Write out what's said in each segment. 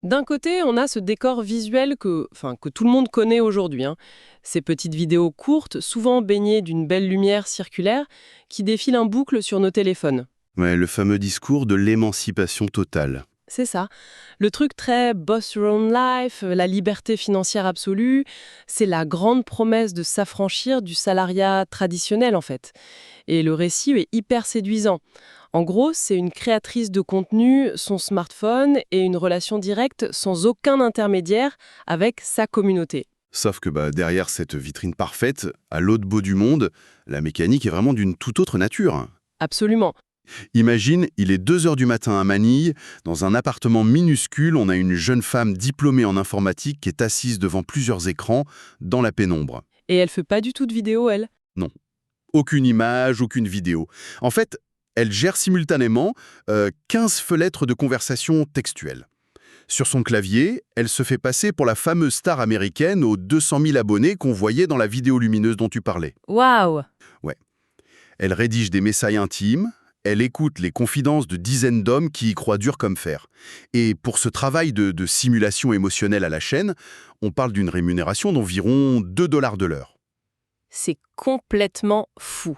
D'un côté, on a ce décor visuel que tout le monde connaît aujourd'hui, hein. Ces petites vidéos courtes, souvent baignées d'une belle lumière circulaire, qui défilent en boucle sur nos téléphones. Ouais, le fameux discours de l'émancipation totale. C'est ça. Le truc très boss your own life, la liberté financière absolue, c'est la grande promesse de s'affranchir du salariat traditionnel en fait. Et le récit est hyper séduisant. En gros, c'est une créatrice de contenu, son smartphone et une relation directe sans aucun intermédiaire avec sa communauté. Sauf que derrière cette vitrine parfaite, à l'autre bout du monde, la mécanique est vraiment d'une toute autre nature. Absolument. Imagine, il est 2 heures du matin à Manille, dans un appartement minuscule, on a une jeune femme diplômée en informatique qui est assise devant plusieurs écrans, dans la pénombre. Et elle fait pas du tout de vidéo, elle. Non, aucune image, aucune vidéo. En fait, elle gère simultanément 15 fenêtres de conversation textuelle. Sur son clavier, elle se fait passer pour la fameuse star américaine aux 200 000 abonnés qu'on voyait dans la vidéo lumineuse dont tu parlais. Waouh. Ouais. Elle rédige des messages intimes, elle écoute les confidences de dizaines d'hommes qui y croient dur comme fer. Et pour ce travail de simulation émotionnelle à la chaîne, on parle d'une rémunération d'environ 2 dollars de l'heure. C'est complètement fou.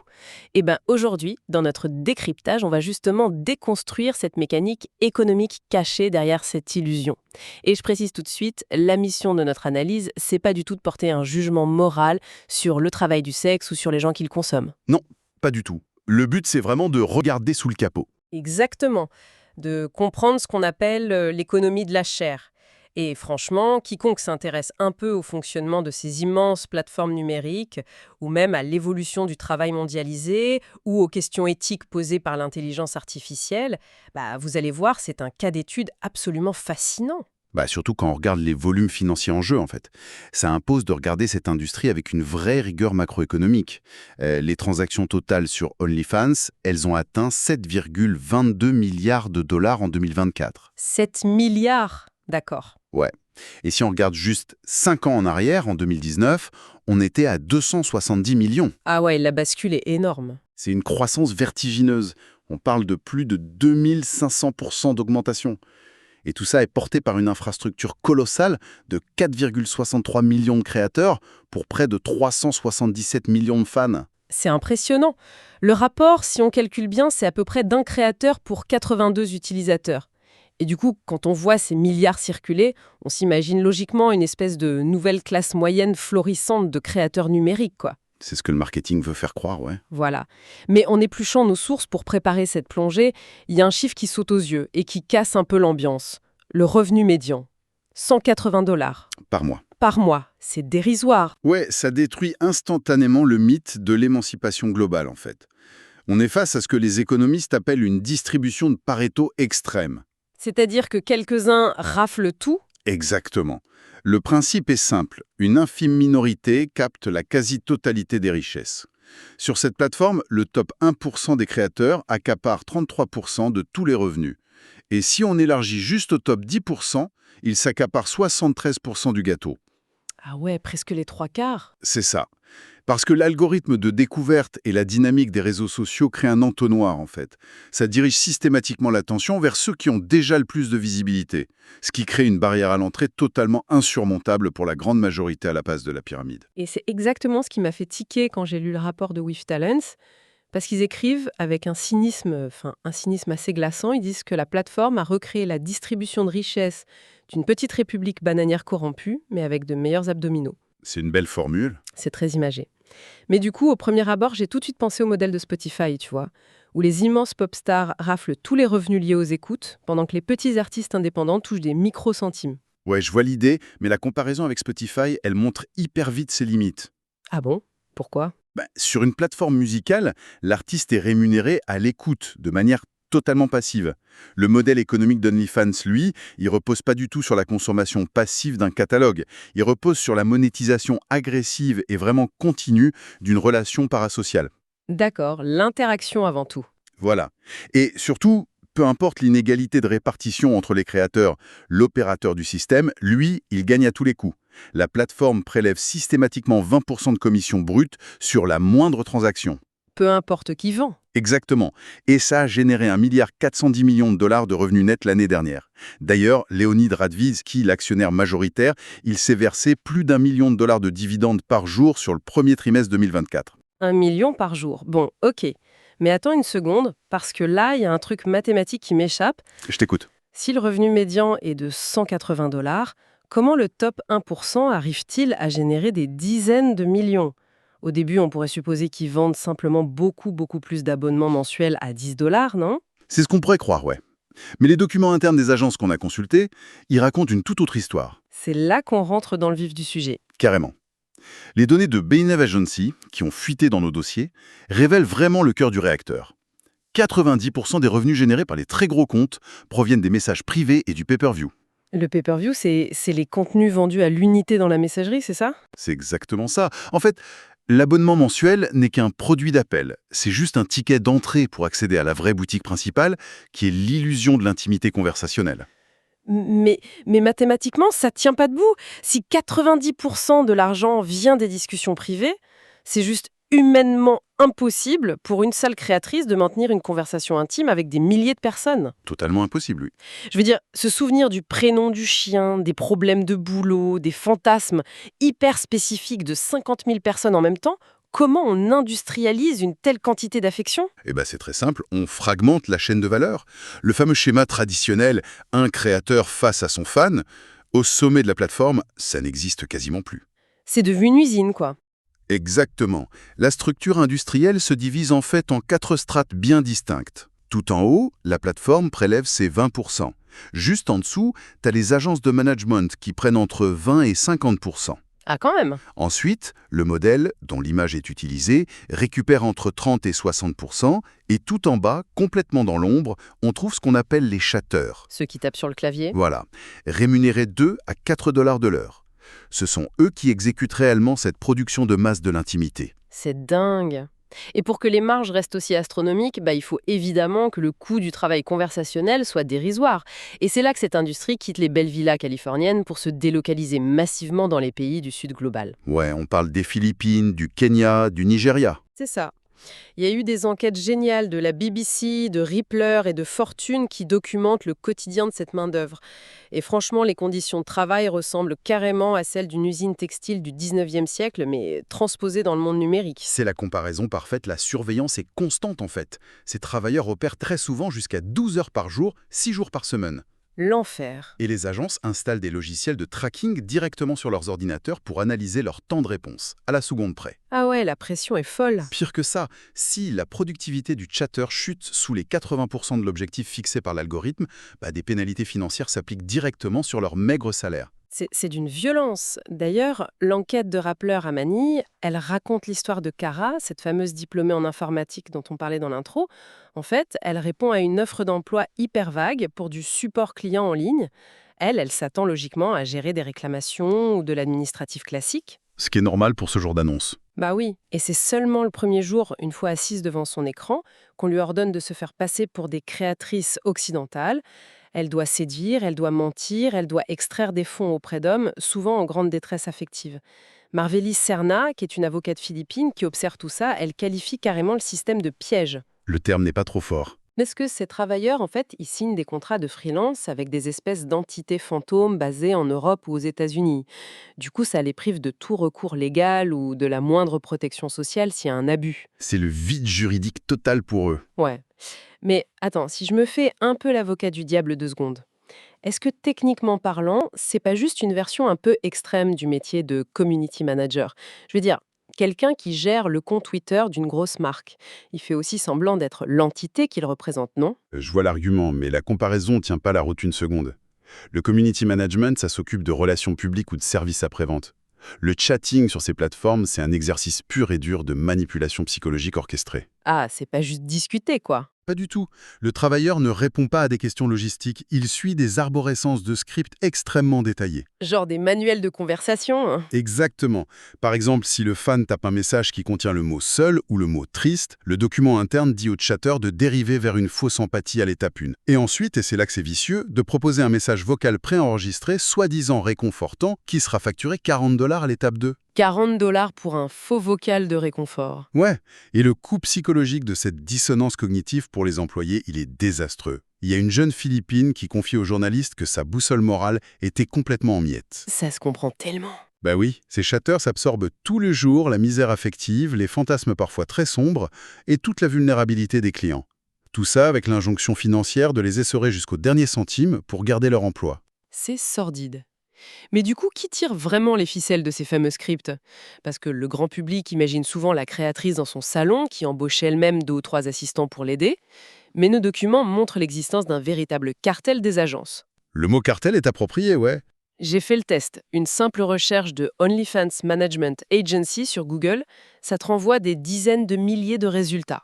Et bien aujourd'hui, dans notre décryptage, on va justement déconstruire cette mécanique économique cachée derrière cette illusion. Et je précise tout de suite, la mission de notre analyse, c'est pas du tout de porter un jugement moral sur le travail du sexe ou sur les gens qui le consomment. Non, pas du tout. Le but, c'est vraiment de regarder sous le capot. Exactement. De comprendre ce qu'on appelle l'économie de la chair. Et franchement, quiconque s'intéresse un peu au fonctionnement de ces immenses plateformes numériques, ou même à l'évolution du travail mondialisé, ou aux questions éthiques posées par l'intelligence artificielle, vous allez voir, c'est un cas d'étude absolument fascinant. Surtout quand on regarde les volumes financiers en jeu, en fait. Ça impose de regarder cette industrie avec une vraie rigueur macroéconomique. Les transactions totales sur OnlyFans, elles ont atteint 7,22 milliards de dollars en 2024. 7 milliards, d'accord. Ouais. Et si on regarde juste 5 ans en arrière, en 2019, on était à 270 millions. Ah ouais, la bascule est énorme. C'est une croissance vertigineuse. On parle de plus de 2500% d'augmentation. Et tout ça est porté par une infrastructure colossale de 4,63 millions de créateurs pour près de 377 millions de fans. C'est impressionnant. Le rapport, si on calcule bien, c'est à peu près d'un créateur pour 82 utilisateurs. Et du coup, quand on voit ces milliards circuler, on s'imagine logiquement une espèce de nouvelle classe moyenne florissante de créateurs numériques, quoi. C'est ce que le marketing veut faire croire, ouais. Voilà. Mais en épluchant nos sources pour préparer cette plongée, il y a un chiffre qui saute aux yeux et qui casse un peu l'ambiance. Le revenu médian. 180 dollars. Par mois. Par mois. C'est dérisoire. Ouais, ça détruit instantanément le mythe de l'émancipation globale, en fait. On est face à ce que les économistes appellent une distribution de Pareto extrême. C'est-à-dire que quelques-uns raflent tout. Exactement. Le principe est simple. Une infime minorité capte la quasi-totalité des richesses. Sur cette plateforme, le top 1% des créateurs accapare 33% de tous les revenus. Et si on élargit juste au top 10%, il s'accapare 73% du gâteau. Ah ouais, presque les trois quarts. C'est ça. Parce que l'algorithme de découverte et la dynamique des réseaux sociaux créent un entonnoir, en fait. Ça dirige systématiquement l'attention vers ceux qui ont déjà le plus de visibilité, ce qui crée une barrière à l'entrée totalement insurmontable pour la grande majorité à la base de la pyramide. Et c'est exactement ce qui m'a fait tiquer quand j'ai lu le rapport de With Talents, parce qu'ils écrivent avec un cynisme assez glaçant. Ils disent que la plateforme a recréé la distribution de richesses d'une petite république bananière corrompue, mais avec de meilleurs abdominaux. C'est une belle formule. C'est très imagé. Mais du coup, au premier abord, j'ai tout de suite pensé au modèle de Spotify, tu vois, où les immenses pop stars raflent tous les revenus liés aux écoutes, pendant que les petits artistes indépendants touchent des micro-centimes. Ouais, je vois l'idée, mais la comparaison avec Spotify, elle montre hyper vite ses limites. Ah bon? Pourquoi? Sur une plateforme musicale, l'artiste est rémunéré à l'écoute, de manière totalement passive. Le modèle économique d'OnlyFans, lui, il repose pas du tout sur la consommation passive d'un catalogue. Il repose sur la monétisation agressive et vraiment continue d'une relation parasociale. D'accord, l'interaction avant tout. Voilà. Et surtout, peu importe l'inégalité de répartition entre les créateurs, l'opérateur du système, lui, il gagne à tous les coups. La plateforme prélève systématiquement 20% de commission brute sur la moindre transaction. Peu importe qui vend. Exactement. Et ça a généré 1,410 milliard de revenus nets l'année dernière. D'ailleurs, Leonid Radvizki, l'actionnaire majoritaire, il s'est versé plus d'1 million de dividendes par jour sur le premier trimestre 2024. 1 million par jour. Bon, ok. Mais attends une seconde, parce que là, il y a un truc mathématique qui m'échappe. Je t'écoute. Si le revenu médian est de 180 $, comment le top 1% arrive-t-il à générer des dizaines de millions? Au début, on pourrait supposer qu'ils vendent simplement beaucoup plus d'abonnements mensuels à 10 $, non? C'est ce qu'on pourrait croire, ouais. Mais les documents internes des agences qu'on a consultés, ils racontent une toute autre histoire. C'est là qu'on rentre dans le vif du sujet. Carrément. Les données de Bain Agency, qui ont fuité dans nos dossiers, révèlent vraiment le cœur du réacteur. 90% des revenus générés par les très gros comptes proviennent des messages privés et du pay-per-view. Le pay-per-view, c'est les contenus vendus à l'unité dans la messagerie, c'est ça? C'est exactement ça. En fait, l'abonnement mensuel n'est qu'un produit d'appel. C'est juste un ticket d'entrée pour accéder à la vraie boutique principale, qui est l'illusion de l'intimité conversationnelle. Mais mathématiquement, ça tient pas debout. Si 90% de l'argent vient des discussions privées, c'est juste humainement impossible pour une seule créatrice de maintenir une conversation intime avec des milliers de personnes. Totalement impossible, oui. Je veux dire, se souvenir du prénom du chien, des problèmes de boulot, des fantasmes hyper spécifiques de 50 000 personnes en même temps, comment on industrialise une telle quantité d'affection? Eh ben c'est très simple, on fragmente la chaîne de valeur. Le fameux schéma traditionnel, un créateur face à son fan, au sommet de la plateforme, ça n'existe quasiment plus. C'est devenu une usine, quoi. Exactement. La structure industrielle se divise en fait en 4 strates bien distinctes. Tout en haut, la plateforme prélève ses 20%. Juste en dessous, t'as les agences de management qui prennent entre 20 et 50%. Ah, quand même. Ensuite, le modèle, dont l'image est utilisée, récupère entre 30 et 60%, et tout en bas, complètement dans l'ombre, on trouve ce qu'on appelle les chatteurs. Ceux qui tapent sur le clavier. Voilà, rémunérés 2 à 4 $ de l'heure. Ce sont eux qui exécutent réellement cette production de masse de l'intimité. C'est dingue. Et pour que les marges restent aussi astronomiques, il faut évidemment que le coût du travail conversationnel soit dérisoire. Et c'est là que cette industrie quitte les belles villas californiennes pour se délocaliser massivement dans les pays du Sud global. Ouais, on parle des Philippines, du Kenya, du Nigeria. C'est ça. Il y a eu des enquêtes géniales de la BBC, de Rippler et de Fortune qui documentent le quotidien de cette main-d'œuvre. Et franchement, les conditions de travail ressemblent carrément à celles d'une usine textile du 19e siècle, mais transposée dans le monde numérique. C'est la comparaison parfaite, la surveillance est constante en fait. Ces travailleurs opèrent très souvent jusqu'à 12 heures par jour, 6 jours par semaine. L'enfer. Et les agences installent des logiciels de tracking directement sur leurs ordinateurs pour analyser leur temps de réponse, à la seconde près. Ah ouais, la pression est folle. Pire que ça, si la productivité du chatter chute sous les 80% de l'objectif fixé par l'algorithme, des pénalités financières s'appliquent directement sur leur maigre salaire. C'est d'une violence. D'ailleurs, l'enquête de Rappler à Manille, elle raconte l'histoire de Cara, cette fameuse diplômée en informatique dont on parlait dans l'intro. En fait, elle répond à une offre d'emploi hyper vague pour du support client en ligne. Elle s'attend logiquement à gérer des réclamations ou de l'administratif classique. Ce qui est normal pour ce genre d'annonce. Bah oui, et c'est seulement le premier jour, une fois assise devant son écran, qu'on lui ordonne de se faire passer pour des créatrices occidentales. Elle doit séduire, elle doit mentir, elle doit extraire des fonds auprès d'hommes, souvent en grande détresse affective. Marvelis Serna, qui est une avocate philippine qui observe tout ça, elle qualifie carrément le système de piège. Le terme n'est pas trop fort. Est-ce que ces travailleurs, en fait, ils signent des contrats de freelance avec des espèces d'entités fantômes basées en Europe ou aux États-Unis? Du coup, ça les prive de tout recours légal ou de la moindre protection sociale s'il y a un abus. C'est le vide juridique total pour eux. Ouais. Mais attends, si je me fais un peu l'avocat du diable 2 secondes, est-ce que techniquement parlant, c'est pas juste une version un peu extrême du métier de community manager? Je veux dire, quelqu'un qui gère le compte Twitter d'une grosse marque. Il fait aussi semblant d'être l'entité qu'il représente, non? Je vois l'argument, mais la comparaison ne tient pas la route une seconde. Le community management, ça s'occupe de relations publiques ou de services après-vente. Le chatting sur ces plateformes, c'est un exercice pur et dur de manipulation psychologique orchestrée. Ah, c'est pas juste discuter, quoi. Pas du tout. Le travailleur ne répond pas à des questions logistiques, il suit des arborescences de scripts extrêmement détaillés. Genre des manuels de conversation, hein. Exactement. Par exemple, si le fan tape un message qui contient le mot seul ou le mot triste, le document interne dit au chatter de dériver vers une fausse empathie à l'étape 1. Et ensuite, et c'est là que c'est vicieux, de proposer un message vocal préenregistré, soi-disant réconfortant, qui sera facturé $40 à l'étape 2. 40 $ pour un faux vocal de réconfort. Ouais, et le coût psychologique de cette dissonance cognitive pour les employés, il est désastreux. Il y a une jeune Philippine qui confie aux journalistes que sa boussole morale était complètement en miettes. Ça se comprend tellement. Bah oui, ces chatters absorbent tous les jours la misère affective, les fantasmes parfois très sombres et toute la vulnérabilité des clients. Tout ça avec l'injonction financière de les essorer jusqu'au dernier centime pour garder leur emploi. C'est sordide. Mais du coup, qui tire vraiment les ficelles de ces fameux scripts? Parce que le grand public imagine souvent la créatrice dans son salon, qui embauche elle-même 2 ou 3 assistants pour l'aider, mais nos documents montrent l'existence d'un véritable cartel des agences. Le mot cartel est approprié, ouais. J'ai fait le test. Une simple recherche de OnlyFans Management Agency sur Google, ça te renvoie des dizaines de milliers de résultats.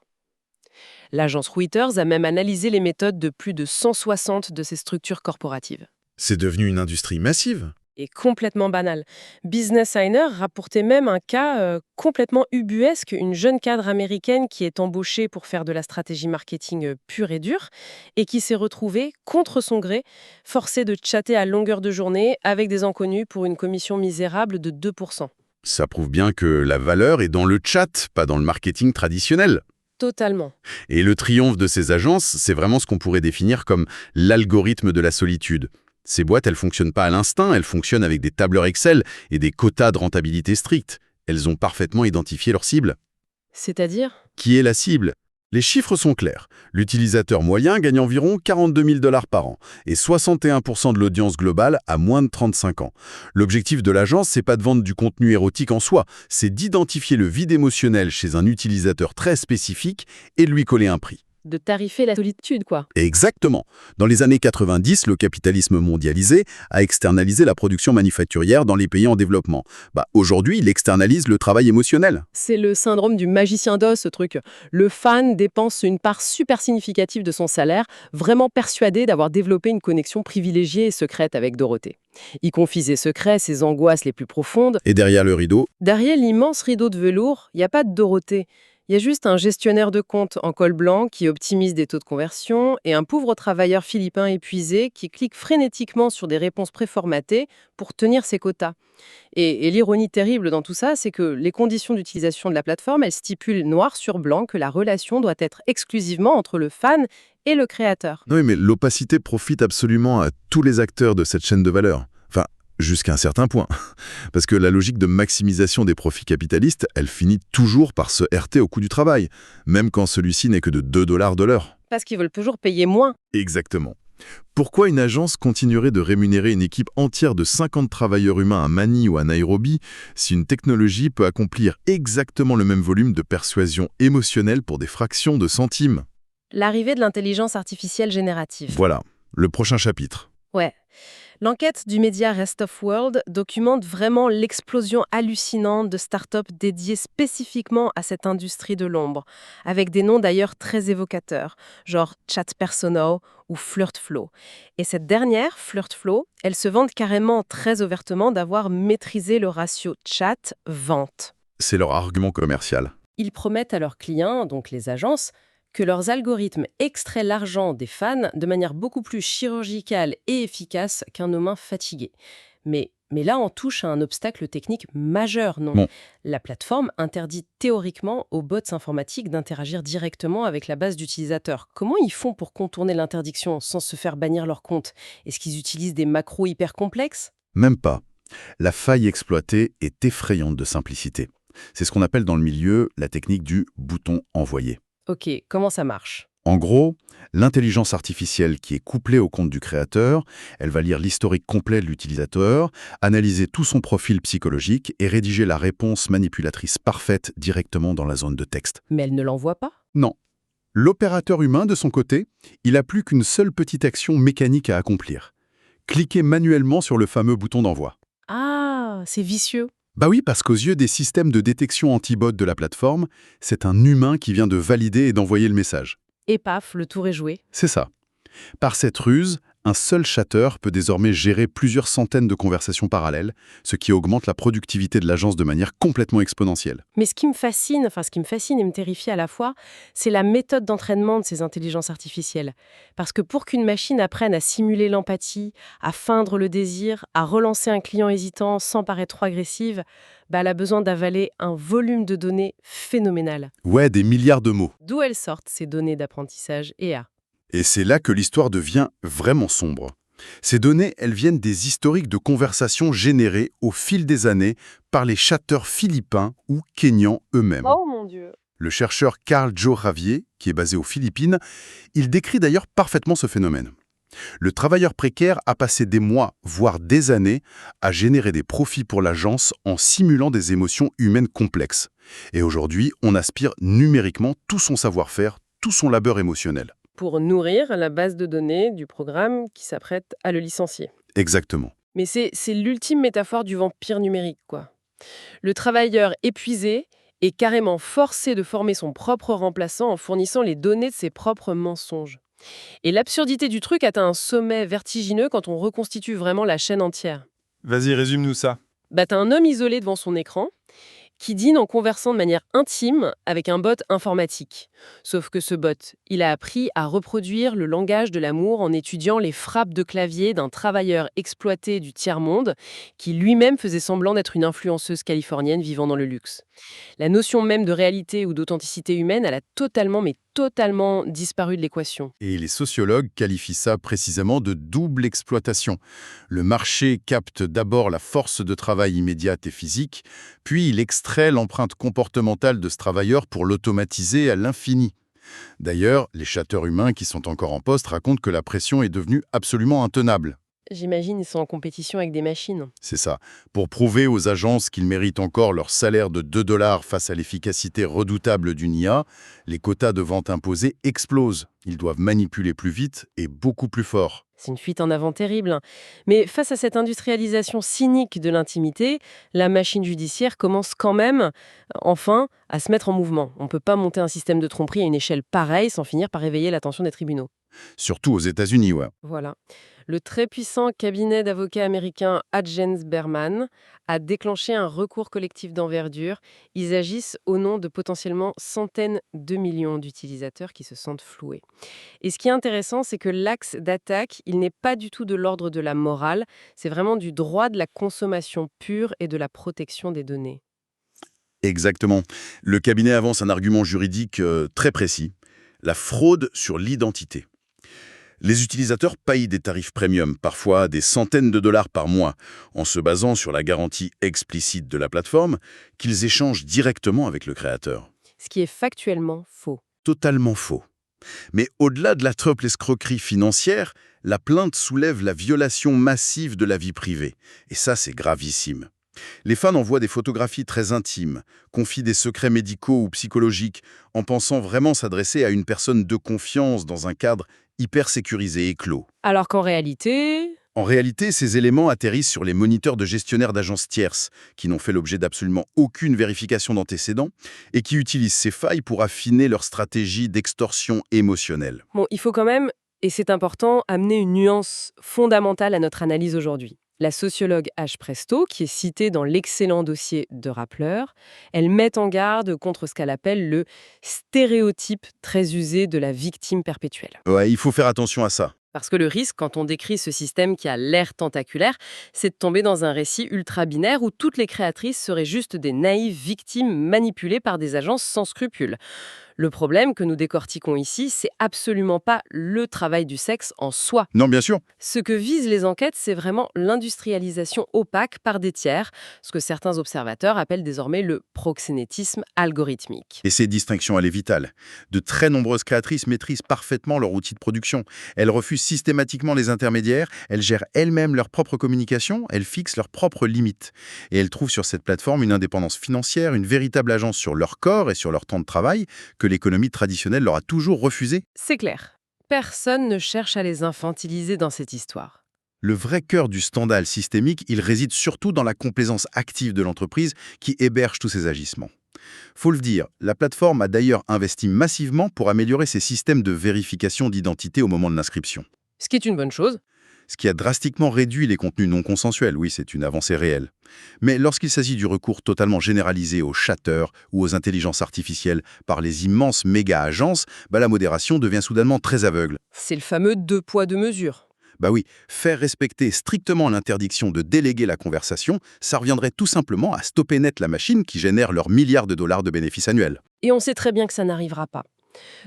L'agence Reuters a même analysé les méthodes de plus de 160 de ces structures corporatives. C'est devenu une industrie massive. Et complètement banal. Business Insider rapportait même un cas complètement ubuesque, une jeune cadre américaine qui est embauchée pour faire de la stratégie marketing pure et dure et qui s'est retrouvée, contre son gré, forcée de chatter à longueur de journée avec des inconnus pour une commission misérable de 2%. Ça prouve bien que la valeur est dans le chat, pas dans le marketing traditionnel. Totalement. Et le triomphe de ces agences, c'est vraiment ce qu'on pourrait définir comme l'algorithme de la solitude. Ces boîtes, elles fonctionnent pas à l'instinct, elles fonctionnent avec des tableurs Excel et des quotas de rentabilité stricts. Elles ont parfaitement identifié leur cible. C'est-à-dire? Qui est la cible? Les chiffres sont clairs. L'utilisateur moyen gagne environ 42 000 $ par an et 61% de l'audience globale a moins de 35 ans. L'objectif de l'agence, c'est pas de vendre du contenu érotique en soi, c'est d'identifier le vide émotionnel chez un utilisateur très spécifique et de lui coller un prix. De tarifer la solitude, quoi. Exactement. Dans les années 90, le capitalisme mondialisé a externalisé la production manufacturière dans les pays en développement. Aujourd'hui, il externalise le travail émotionnel. C'est le syndrome du magicien d'Oz, ce truc. Le fan dépense une part super significative de son salaire, vraiment persuadé d'avoir développé une connexion privilégiée et secrète avec Dorothée. Il confie ses secrets, ses angoisses les plus profondes. Et derrière le rideau, Derrière l'immense rideau de velours, il n'y a pas de Dorothée. Il y a juste un gestionnaire de compte en col blanc qui optimise des taux de conversion et un pauvre travailleur philippin épuisé qui clique frénétiquement sur des réponses préformatées pour tenir ses quotas. Et l'ironie terrible dans tout ça, c'est que les conditions d'utilisation de la plateforme, elles stipulent noir sur blanc que la relation doit être exclusivement entre le fan et le créateur. oui, mais l'opacité profite absolument à tous les acteurs de cette chaîne de valeur. Enfin, jusqu'à un certain point. Parce que la logique de maximisation des profits capitalistes, elle finit toujours par se heurter au coût du travail, même quand celui-ci n'est que de 2 $ de l'heure. Parce qu'ils veulent toujours payer moins. Exactement. Pourquoi une agence continuerait de rémunérer une équipe entière de 50 travailleurs humains à Manille ou à Nairobi si une technologie peut accomplir exactement le même volume de persuasion émotionnelle pour des fractions de centimes? L'arrivée de l'intelligence artificielle générative. Voilà, le prochain chapitre. Ouais. L'enquête du média Rest of World documente vraiment l'explosion hallucinante de startups dédiées spécifiquement à cette industrie de l'ombre, avec des noms d'ailleurs très évocateurs, genre ChatPersonal ou FlirtFlow. Et cette dernière, FlirtFlow, elle se vante carrément très ouvertement d'avoir maîtrisé le ratio chat-vente. C'est leur argument commercial. Ils promettent à leurs clients, donc les agences, que leurs algorithmes extraient l'argent des fans de manière beaucoup plus chirurgicale et efficace qu'un humain fatigué. Mais là, on touche à un obstacle technique majeur, non? Bon. La plateforme interdit théoriquement aux bots informatiques d'interagir directement avec la base d'utilisateurs. Comment ils font pour contourner l'interdiction sans se faire bannir leur compte? Est-ce qu'ils utilisent des macros hyper complexes? Même pas. La faille exploitée est effrayante de simplicité. C'est ce qu'on appelle dans le milieu la technique du bouton envoyé. Ok, comment ça marche? En gros, l'intelligence artificielle qui est couplée au compte du créateur, elle va lire l'historique complet de l'utilisateur, analyser tout son profil psychologique et rédiger la réponse manipulatrice parfaite directement dans la zone de texte. Mais elle ne l'envoie pas? Non. L'opérateur humain, de son côté, il n'a plus qu'une seule petite action mécanique à accomplir. Cliquer manuellement sur le fameux bouton d'envoi. Ah, c'est vicieux. Bah oui, parce qu'aux yeux des systèmes de détection anti-bot de la plateforme, c'est un humain qui vient de valider et d'envoyer le message. Et paf, le tour est joué. C'est ça. Par cette ruse, Un seul chatter peut désormais gérer plusieurs centaines de conversations parallèles, ce qui augmente la productivité de l'agence de manière complètement exponentielle. Mais ce qui me fascine, et me terrifie à la fois, c'est la méthode d'entraînement de ces intelligences artificielles. Parce que pour qu'une machine apprenne à simuler l'empathie, à feindre le désir, à relancer un client hésitant sans paraître trop agressive, elle a besoin d'avaler un volume de données phénoménal. Ouais, des milliards de mots. D'où elles sortent ces données d'apprentissage IA? Et c'est là que l'histoire devient vraiment sombre. Ces données, elles viennent des historiques de conversations générées au fil des années par les chatteurs philippins ou kényans eux-mêmes. Oh mon Dieu! Le chercheur Carl Joe Javier, qui est basé aux Philippines, il décrit d'ailleurs parfaitement ce phénomène. Le travailleur précaire a passé des mois, voire des années, à générer des profits pour l'agence en simulant des émotions humaines complexes. Et aujourd'hui, on aspire numériquement tout son savoir-faire, tout son labeur émotionnel. Pour nourrir la base de données du programme qui s'apprête à le licencier. Exactement. Mais c'est l'ultime métaphore du vampire numérique, quoi. Le travailleur épuisé est carrément forcé de former son propre remplaçant en fournissant les données de ses propres mensonges. Et l'absurdité du truc atteint un sommet vertigineux quand on reconstitue vraiment la chaîne entière. Vas-y, résume-nous ça. T'as un homme isolé devant son écran qui dîne en conversant de manière intime avec un bot informatique. Sauf que ce bot, il a appris à reproduire le langage de l'amour en étudiant les frappes de clavier d'un travailleur exploité du tiers-monde qui lui-même faisait semblant d'être une influenceuse californienne vivant dans le luxe. La notion même de réalité ou d'authenticité humaine, elle a totalement disparu de l'équation. Et les sociologues qualifient ça précisément de double exploitation. Le marché capte d'abord la force de travail immédiate et physique, puis il extrait l'empreinte comportementale de ce travailleur pour l'automatiser à l'infini. D'ailleurs, les chatteurs humains qui sont encore en poste racontent que la pression est devenue absolument intenable. J'imagine ils sont en compétition avec des machines. C'est ça. Pour prouver aux agences qu'ils méritent encore leur salaire de 2 $ face à l'efficacité redoutable d'une IA, les quotas de vente imposés explosent. Ils doivent manipuler plus vite et beaucoup plus fort. C'est une fuite en avant terrible. Mais face à cette industrialisation cynique de l'intimité, la machine judiciaire commence quand même, enfin, à se mettre en mouvement. On ne peut pas monter un système de tromperie à une échelle pareille sans finir par éveiller l'attention des tribunaux. Surtout aux États-Unis, ouais. Voilà. Le très puissant cabinet d'avocats américain Adjens Berman a déclenché un recours collectif d'envergure. Ils agissent au nom de potentiellement centaines de millions d'utilisateurs qui se sentent floués. Et ce qui est intéressant, c'est que l'axe d'attaque, il n'est pas du tout de l'ordre de la morale, c'est vraiment du droit de la consommation pure et de la protection des données. Exactement. Le cabinet avance un argument juridique très précis, la fraude sur l'identité. Les utilisateurs payent des tarifs premium, parfois des centaines de dollars par mois, en se basant sur la garantie explicite de la plateforme qu'ils échangent directement avec le créateur. Ce qui est factuellement faux. Totalement faux. Mais au-delà de la triple escroquerie financière, la plainte soulève la violation massive de la vie privée. Et ça, c'est gravissime. Les fans envoient des photographies très intimes, confient des secrets médicaux ou psychologiques, en pensant vraiment s'adresser à une personne de confiance dans un cadre hyper sécurisé et clos. Alors qu'en réalité... En réalité, ces éléments atterrissent sur les moniteurs de gestionnaires d'agences tierces, qui n'ont fait l'objet d'absolument aucune vérification d'antécédents, et qui utilisent ces failles pour affiner leur stratégie d'extorsion émotionnelle. Bon, il faut quand même, et c'est important, amener une nuance fondamentale à notre analyse aujourd'hui. La sociologue H. Presto, qui est citée dans l'excellent dossier de Rappler, elle met en garde contre ce qu'elle appelle le stéréotype très usé de la victime perpétuelle. Ouais, il faut faire attention à ça. Parce que le risque, quand on décrit ce système qui a l'air tentaculaire, c'est de tomber dans un récit ultra-binaire où toutes les créatrices seraient juste des naïves victimes manipulées par des agences sans scrupules. Le problème que nous décortiquons ici, c'est absolument pas le travail du sexe en soi. Non, bien sûr. Ce que visent les enquêtes, c'est vraiment l'industrialisation opaque par des tiers, ce que certains observateurs appellent désormais le proxénétisme algorithmique. Et cette distinction, elle est vitale. De très nombreuses créatrices maîtrisent parfaitement leur outil de production. Elles refusent systématiquement les intermédiaires, elles gèrent elles-mêmes leur propre communication, elles fixent leurs propres limites. Et elles trouvent sur cette plateforme une indépendance financière, une véritable agence sur leur corps et sur leur temps de travail, que l'économie traditionnelle leur a toujours refusé. C'est clair. Personne ne cherche à les infantiliser dans cette histoire. Le vrai cœur du scandale systémique, il réside surtout dans la complaisance active de l'entreprise qui héberge tous ces agissements. Faut le dire, la plateforme a d'ailleurs investi massivement pour améliorer ses systèmes de vérification d'identité au moment de l'inscription. Ce qui est une bonne chose. Ce qui a drastiquement réduit les contenus non consensuels, oui, c'est une avancée réelle. Mais lorsqu'il s'agit du recours totalement généralisé aux chatteurs ou aux intelligences artificielles par les immenses méga-agences, la modération devient soudainement très aveugle. C'est le fameux deux poids, deux mesures. Bah oui, faire respecter strictement l'interdiction de déléguer la conversation, ça reviendrait tout simplement à stopper net la machine qui génère leurs milliards de dollars de bénéfices annuels. Et on sait très bien que ça n'arrivera pas.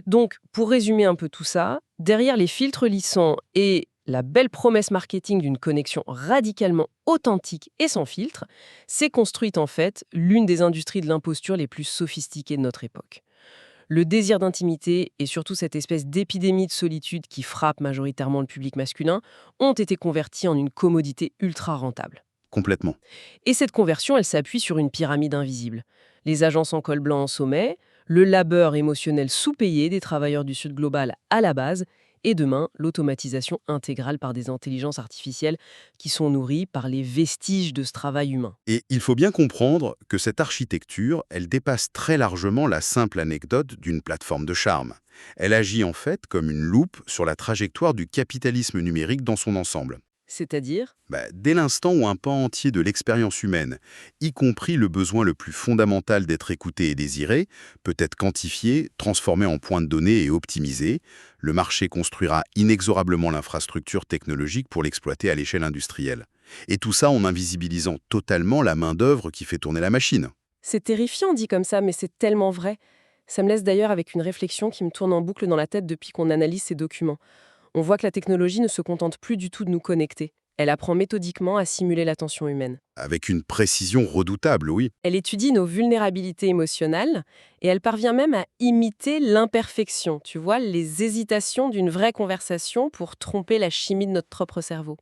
Donc, pour résumer un peu tout ça, derrière les filtres lissants et la belle promesse marketing d'une connexion radicalement authentique et sans filtre, s'est construite en fait l'une des industries de l'imposture les plus sophistiquées de notre époque. Le désir d'intimité et surtout cette espèce d'épidémie de solitude qui frappe majoritairement le public masculin ont été convertis en une commodité ultra rentable. Complètement. Et cette conversion, elle s'appuie sur une pyramide invisible. Les agences en col blanc en sommet, le labeur émotionnel sous-payé des travailleurs du Sud global à la base, et demain, l'automatisation intégrale par des intelligences artificielles qui sont nourries par les vestiges de ce travail humain. Et il faut bien comprendre que cette architecture, elle dépasse très largement la simple anecdote d'une plateforme de charme. Elle agit en fait comme une loupe sur la trajectoire du capitalisme numérique dans son ensemble. C'est-à-dire, Dès l'instant où un pan entier de l'expérience humaine, y compris le besoin le plus fondamental d'être écouté et désiré, peut être quantifié, transformé en point de données et optimisé, le marché construira inexorablement l'infrastructure technologique pour l'exploiter à l'échelle industrielle. Et tout ça en invisibilisant totalement la main-d'œuvre qui fait tourner la machine. c'est terrifiant dit comme ça, mais c'est tellement vrai. Ça me laisse d'ailleurs avec une réflexion qui me tourne en boucle dans la tête depuis qu'on analyse ces documents. On voit que la technologie ne se contente plus du tout de nous connecter. Elle apprend méthodiquement à simuler l'attention humaine. Avec une précision redoutable, oui. Elle étudie nos vulnérabilités émotionnelles et elle parvient même à imiter l'imperfection, tu vois, les hésitations d'une vraie conversation pour tromper la chimie de notre propre cerveau.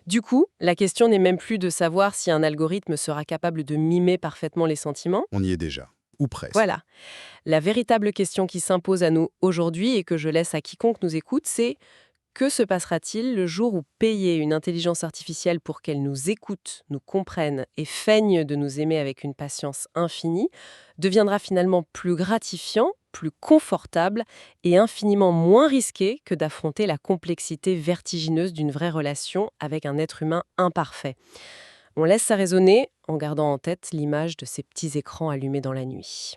Du coup, la question n'est même plus de savoir si un algorithme sera capable de mimer parfaitement les sentiments. On y est déjà. Ou presque. Voilà. La véritable question qui s'impose à nous aujourd'hui et que je laisse à quiconque nous écoute, c'est: que se passera-t-il le jour où payer une intelligence artificielle pour qu'elle nous écoute, nous comprenne et feigne de nous aimer avec une patience infinie deviendra finalement plus gratifiant, plus confortable et infiniment moins risqué que d'affronter la complexité vertigineuse d'une vraie relation avec un être humain imparfait? On laisse ça résonner en gardant en tête l'image de ces petits écrans allumés dans la nuit.